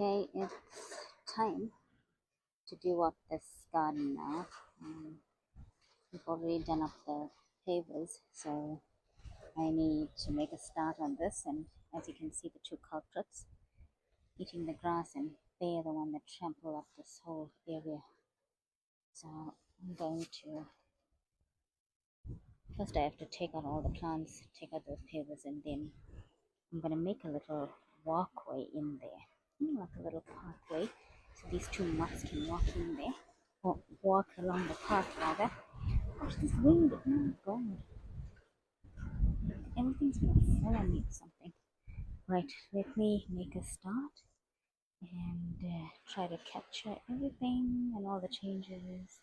Okay, it's time to do up this garden now. We've already done up the pavers, so I need to make a start on this. And as you can see, the two culprits eating the grass, and they are the one that trample up this whole area. So I'm going to first I have to take out all the plants, take out those pavers, and then I'm going to make a little walkway in there, like a little pathway, so these two mutts can walk in there, or walk along the path rather. Gosh, this wind! Oh my god, everything's gonna fall on me or something. Right, let me make a start and try to capture everything and all the changes.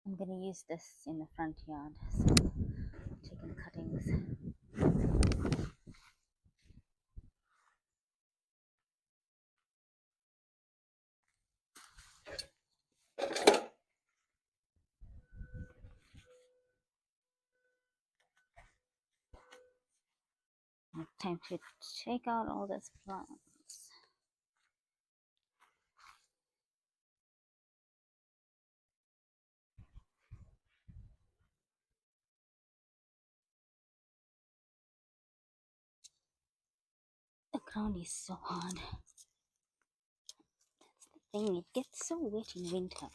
I'm gonna use this in the front yard, so taking cuttings. Time to take out all these plants. The ground is so hard. That's the thing, it gets so wet in winter,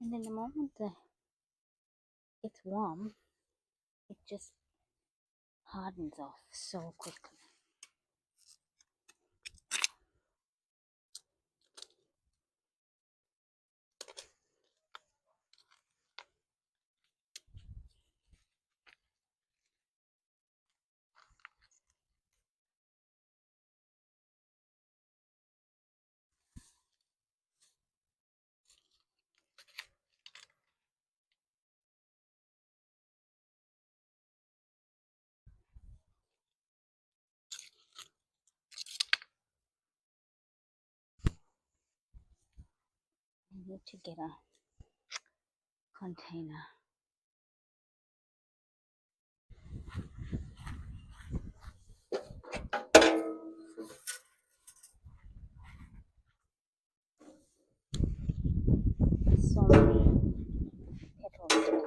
and then the moment it's warm, it just hardens off so quickly. I need to get a container. So many petals.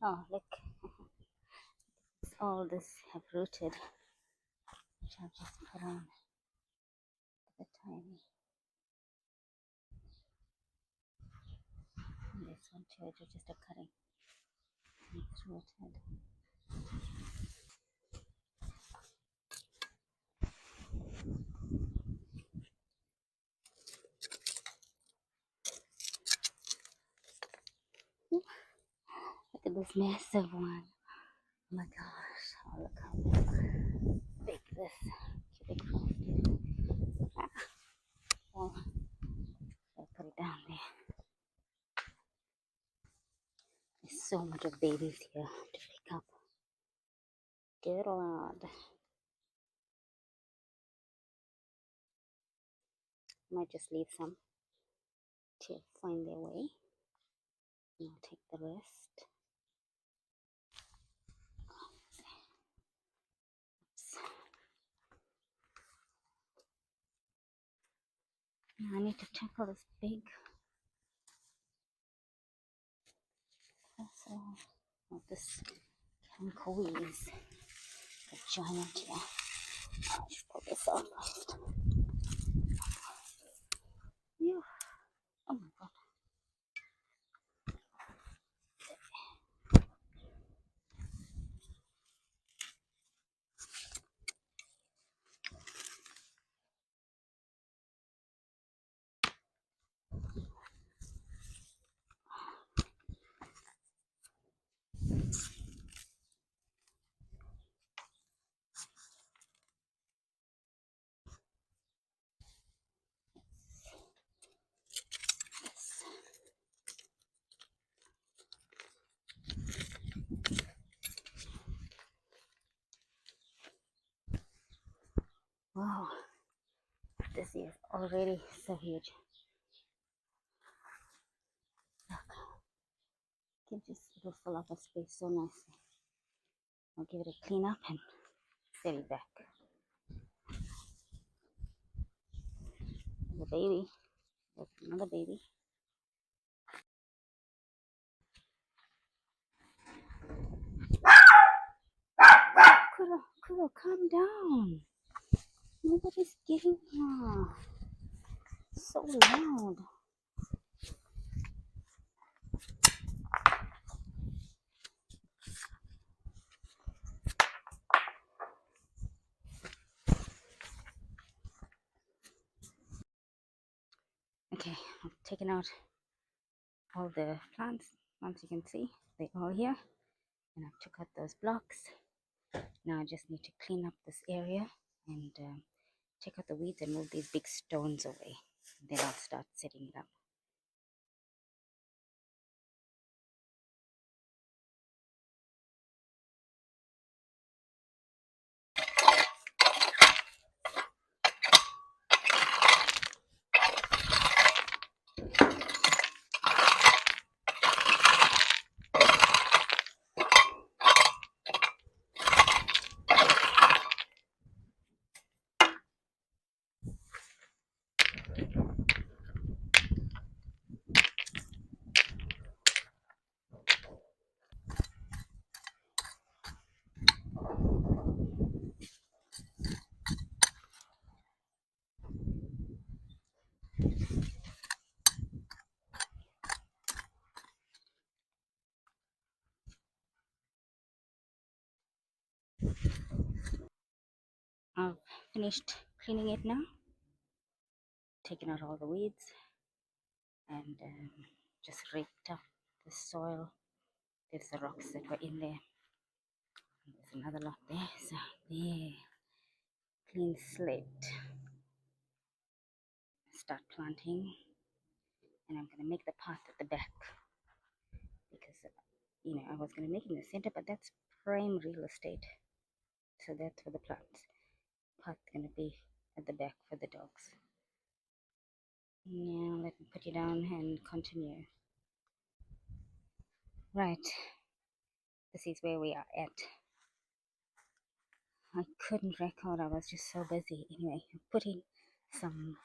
Oh, look, all this have rooted, which I've just put on the tiny. And this one too, it's just a cutting. It's rooted. Look at this massive one. Oh my gosh, oh look how big this cubic frost is. Ah, well, I'll put it down there. There's so much of babies here to pick up. Good lord. Might just leave some to find their way. And I'll take the rest. Now I need to tackle this big castle of this Cancoese, the giant here. I should pull this off first. Yeah. Oh my god. Wow, this is already so huge. Look, it'll fill up a space so nicely. I'll give it a clean up and set it back. The baby, there's another baby. Kuro, calm down. Nobody's getting here. So loud. Okay, I've taken out all the plants. Once you can see, they're all here. And I took out those blocks. Now I just need to clean up this area and take out the weeds and move these big stones away. Then I'll start setting it up. I've finished cleaning it now, taking out all the weeds and just raked up the soil. There's the rocks that were in there. And there's another lot there. So there, clean slate. Start planting, and I'm going to make the path at the back because I was going to make it in the center, but that's prime real estate. So that's for the plants. Path going to be at the back for the dogs. Now let me put you down and continue. Right, this is where we are at. I couldn't record, I was just so busy. Anyway, putting some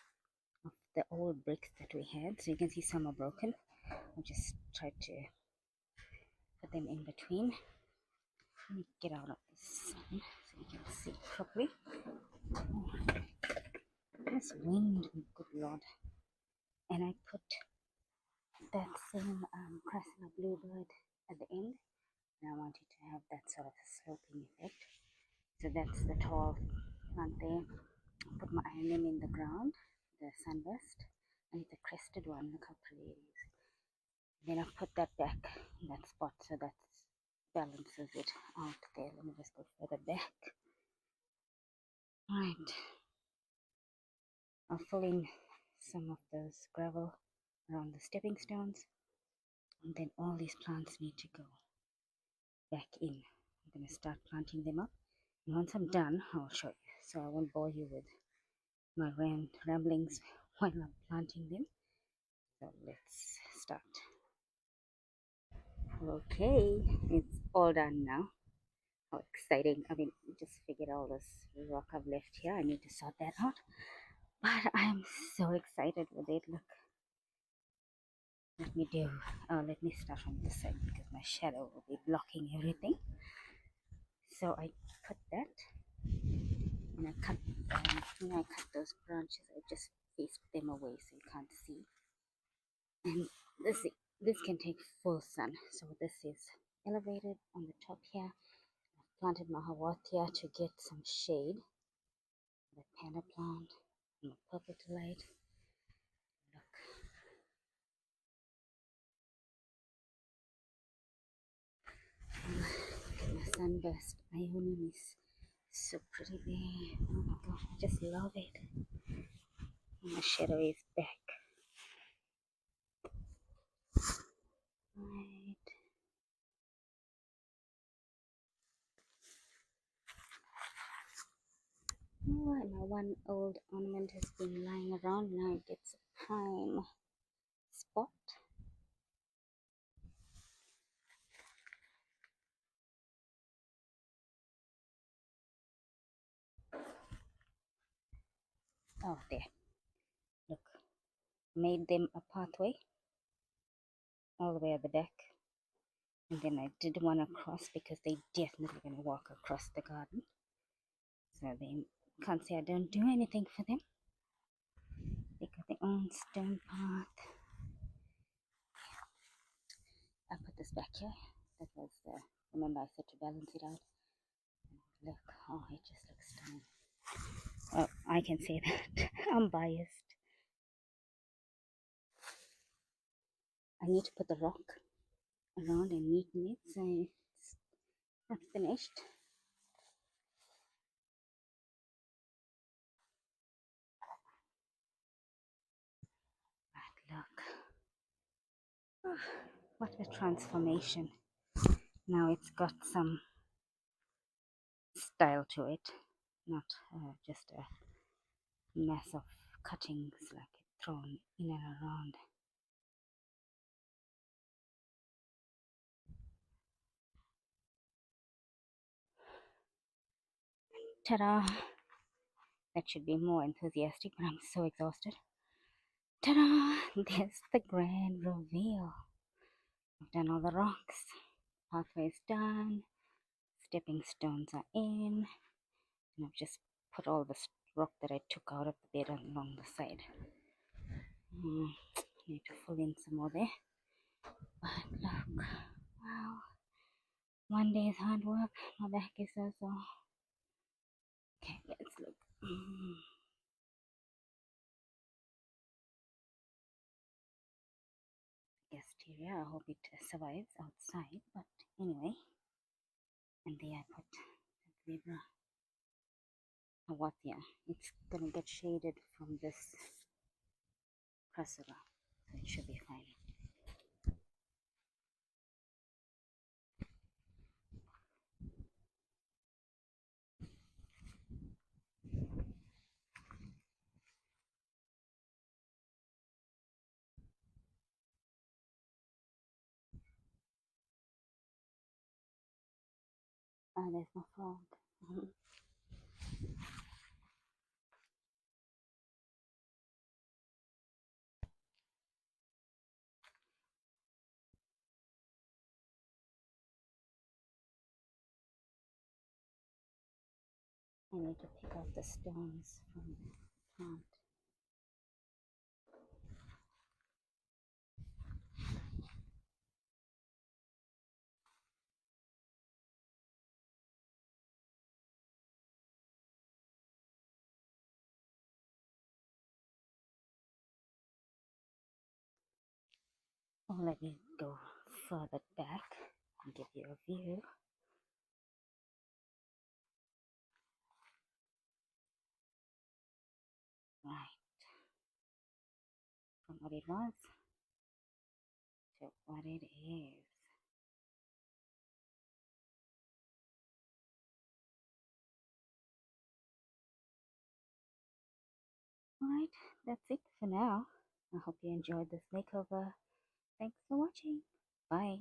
of the old bricks that we had, so you can see some are broken. I just tried to put them in between. Let me get out of this sun so you can see properly. Oh, this wind, good lord. And I put that same Crassula bluebird at the end. And I wanted to have that sort of a sloping effect. So that's the tall plant there. I put my iron in the ground, the sunburst, and it's a crested one. Look how pretty it is. Then I put that back in that spot so that balances it out there. Let me just go further back. Right. I'll fill in some of those gravel around the stepping stones, and then all these plants need to go back in. I'm going to start planting them up, and once I'm done I'll show you, so I won't bore you with my ramblings while I'm planting them. So let's start. Okay, it's all done now. How exciting. I mean, just figured all this rock I've left here, I need to sort that out, but I'm so excited with it. Look, let me start from this side because my shadow will be blocking everything. So I put that, and I cut those branches. I just faced them away so you can't see. And this can take full sun. So this is elevated on the top here. I've planted my Hawatia to get some shade. The panda plant and the purple delight. Look. Look at my sunburst. Ionium is so pretty there. Oh my god, I just love it. And my shadow is back. Right. Oh, and my one old ornament has been lying around. Now it gets a prime spot. Oh, there. Look. Made them a pathway all the way at the back. And then I did one across because they definitely going to walk across the garden. So they can't say I don't do anything for them. They got their own stone path. I put this back here. That was remember I said to balance it out. And look, oh, it just looks stunning. Well, I can say that. I'm biased. I need to put the rock around and neaten it, so it's not finished. But look, oh, what a transformation. Now it's got some style to it, not just a mass of cuttings like it thrown in and around. Ta-da! That should be more enthusiastic, but I'm so exhausted. Ta-da! There's the grand reveal. I've done all the rocks. Pathway's done. Stepping stones are in. And I've just put all the rock that I took out of the bed along the side. Need to fill in some more there. But look, wow. One day's hard work. My back is so sore. Okay, let's look. Gasteria, I hope it survives outside, but anyway. And there I put the zebra Hawatia. It's gonna get shaded from this Crassula, so it should be fine. Ah, there's no frog. I need to pick out the stones from the plant. Oh, let me go further back and give you a view. Right, from what it was to what it is. Alright, that's it for now. I hope you enjoyed this makeover. Thanks for watching. Bye.